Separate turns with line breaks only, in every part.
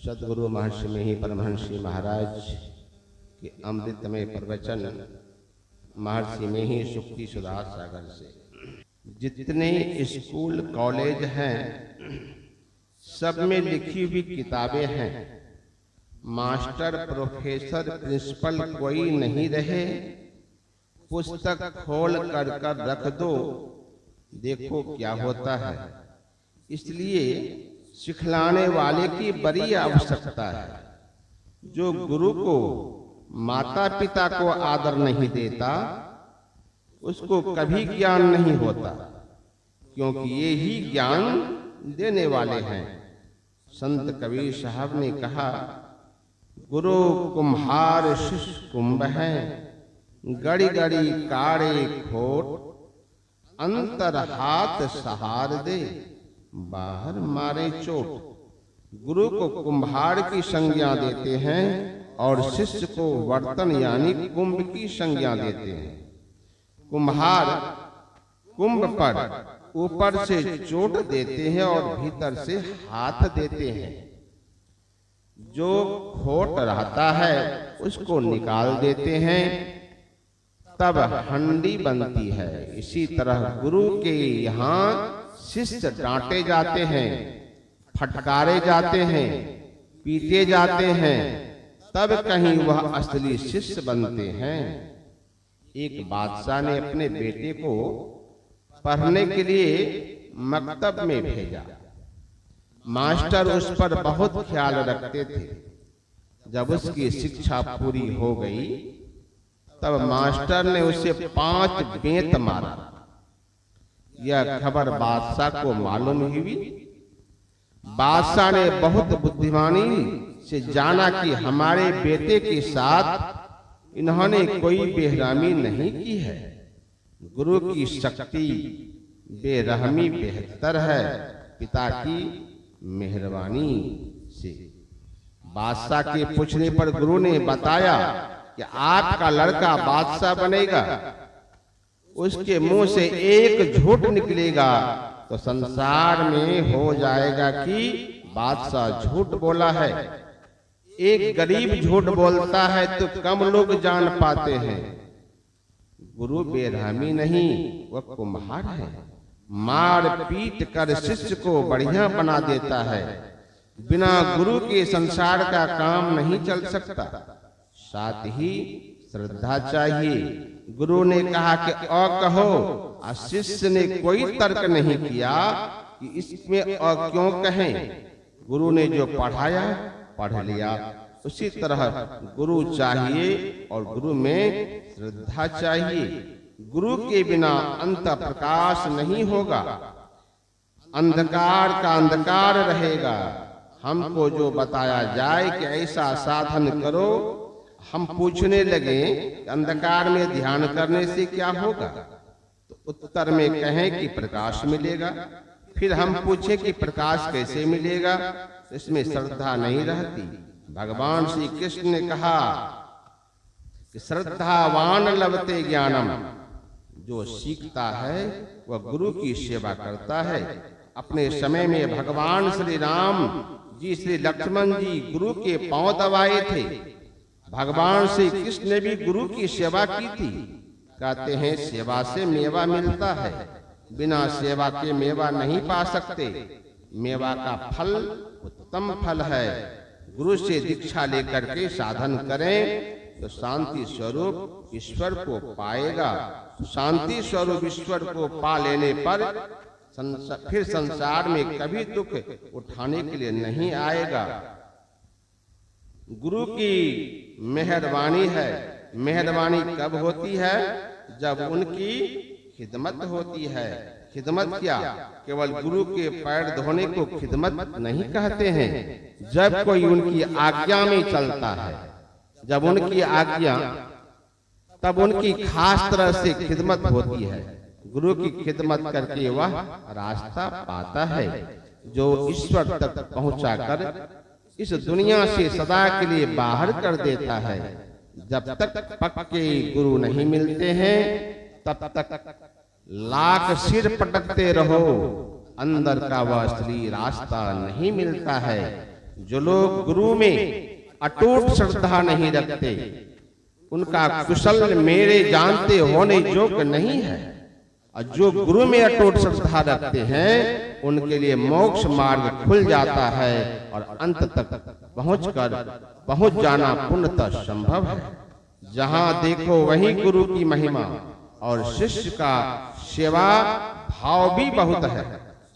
सदगुरु महर्षि में ही परमहंस महाराज के अमृतमय प्रवचन महर्षि में ही सुक्ति सुधा सागर से। जितने स्कूल कॉलेज हैं सब में लिखी हुई किताबें हैं, मास्टर प्रोफेसर प्रिंसिपल कोई नहीं रहे, पुस्तक खोल कर रख दो, देखो क्या होता है। इसलिए सिखलाने वाले की बड़ी आवश्यकता है। जो गुरु को माता पिता को आदर नहीं देता उसको कभी ज्ञान नहीं होता, क्योंकि ये ही ज्ञान देने वाले हैं। संत कबीर साहब ने कहा, गुरु कुम्हार शिष्य कुंभ है, गड़ी गड़ी काढ़े खोट, अंतर हाथ सहार दे, बाहर मारे चोट। गुरु को कुम्हार की संज्ञा देते हैं और शिष्य को वर्तन यानी कुंभ की संज्ञा देते हैं। कुम्हार कुंभ पर ऊपर से चोट देते हैं और भीतर से हाथ देते हैं। जो खोट रहता है उसको निकाल देते हैं, तब हंडी बनती है। इसी तरह गुरु के यहाँ शिष्य डांटे जाते हैं, फटकारे जाते हैं, पीटे जाते हैं, तब कहीं वह असली शिष्य बनते हैं। एक बादशाह ने अपने बेटे को पढ़ने के लिए मकतब में भेजा। मास्टर उस पर बहुत ख्याल रखते थे। जब उसकी शिक्षा पूरी हो गई तब मास्टर ने उसे 5 बेंत मारा। यह खबर बादशाह को मालूम हुई। बादशाह ने बहुत बुद्धिमानी से जाना कि हमारे बेटे के साथ इन्होंने कोई बेरहमी नहीं की है। गुरु की शक्ति बेरहमी बेहतर है पिता की मेहरबानी से। बादशाह के पूछने पर गुरु ने बताया कि आपका लड़का बादशाह बनेगा, उसके मुंह से एक झूठ निकलेगा तो संसार में हो जाएगा कि बादशाह झूठ बोला है। एक गरीब झूठ बोलता है तो कम लोग जान पाते हैं। गुरु बेरहमी नहीं, वह कुम्हार है। मार पीट कर शिष्य को बढ़िया बना देता है। बिना गुरु के संसार का काम नहीं चल सकता। साथ ही श्रद्धा चाहिए। गुरु ने कहा कि अ कहो, शिष्य ने कोई तर्क नहीं किया कि इसमें अ क्यों कहें। गुरु ने जो पढ़ाया पढ़ लिया। उसी तरह गुरु चाहिए और गुरु में श्रद्धा चाहिए। गुरु के बिना अंत प्रकाश नहीं होगा, अंधकार का अंधकार रहेगा। हमको जो बताया जाए कि ऐसा साधन करो, हम पूछने लगे अंधकार में ध्यान करने से क्या होगा, तो उत्तर में कहें कि प्रकाश मिलेगा। फिर हम पूछे कि प्रकाश कैसे मिलेगा, तो इसमें श्रद्धा नहीं रहती। भगवान श्री कृष्ण ने कहा कि श्रद्धावान लभते ज्ञानम। जो सीखता है वह गुरु की सेवा करता है। अपने समय में भगवान श्री राम जी, श्री लक्ष्मण जी गुरु के पांव दबाए थे। भगवान श्री कृष्ण ने भी गुरु की सेवा की थी। कहते हैं सेवा से मेवा मिलता है, बिना सेवा के मेवा नहीं पा सकते। मेवा का फल उत्तम फल है। गुरु से दीक्षा लेकर के साधन करें तो शांति स्वरूप ईश्वर को पाएगा। शांति स्वरूप ईश्वर को पा लेने पर फिर संसार में कभी दुख उठाने के लिए नहीं आएगा। गुरु की मेहरबानी है। मेहरबानी कब होती है? जब उनकी खिदमत होती है। खिदमत क्या? केवल गुरु के पैर धोने को खिदमत नहीं कहते हैं। जब कोई उनकी आज्ञा में चलता है, जब उनकी आज्ञा, तब उनकी खास तरह से खिदमत होती है। गुरु की खिदमत करके वह रास्ता पाता है जो ईश्वर तक पहुंचाकर इस दुनिया से सदा के लिए बाहर कर देता है। जब तक पक्के गुरु नहीं मिलते हैं तब तक लाख सिर पटकते रहो, अंदर का वह असली रास्ता नहीं मिलता है। जो लोग गुरु में अटूट श्रद्धा नहीं रखते, उनका कुशल मेरे जानते होने योग्य नहीं है। और जो गुरु में अटूट श्रद्धा रखते हैं, उनके लिए मोक्ष मार्ग खुल जाता है और अंत तक पहुंच जाना पूर्णतः संभव है। जहां देखो वहीं गुरु की महिमा और शिष्य का सेवा भाव भी बहुत है।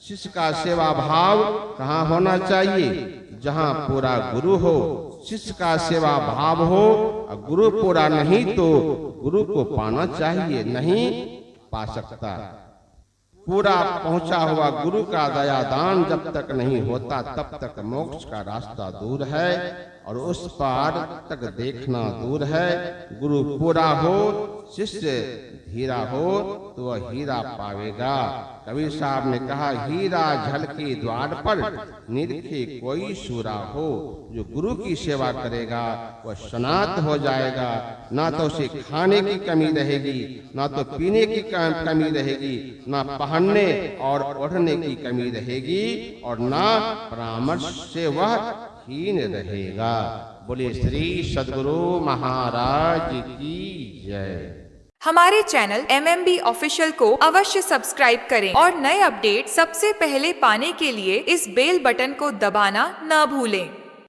शिष्य का सेवा भाव कहाँ होना चाहिए? जहां पूरा गुरु हो। शिष्य का सेवा भाव हो और गुरु पूरा नहीं तो गुरु को पाना चाहिए, नहीं पा सकता। पूरा पहुंचा हुआ गुरु का दया दान जब तक नहीं होता, तब तक मोक्ष का रास्ता दूर है और उस पार तक देखना दूर है। गुरु पूरा हो, शिष्य हीरा हो तो वह हीरा पावेगा। कबीर साहब ने कहा, हीरा झलके द्वार पर निरखे कोई सूरा हो। जो गुरु की सेवा करेगा वह सनात हो जाएगा। ना तो उसे खाने की कमी रहेगी, ना तो पीने की कमी रहेगी, ना पहनने और ओढ़ने की कमी रहेगी और ना परामर्श से वह हीन रहेगा। बोले श्री सद्गुरु महाराज की जय।
हमारे चैनल MMB ऑफिशियल को अवश्य सब्सक्राइब करें और नए अपडेट सबसे पहले पाने के लिए इस बेल बटन को दबाना न भूलें।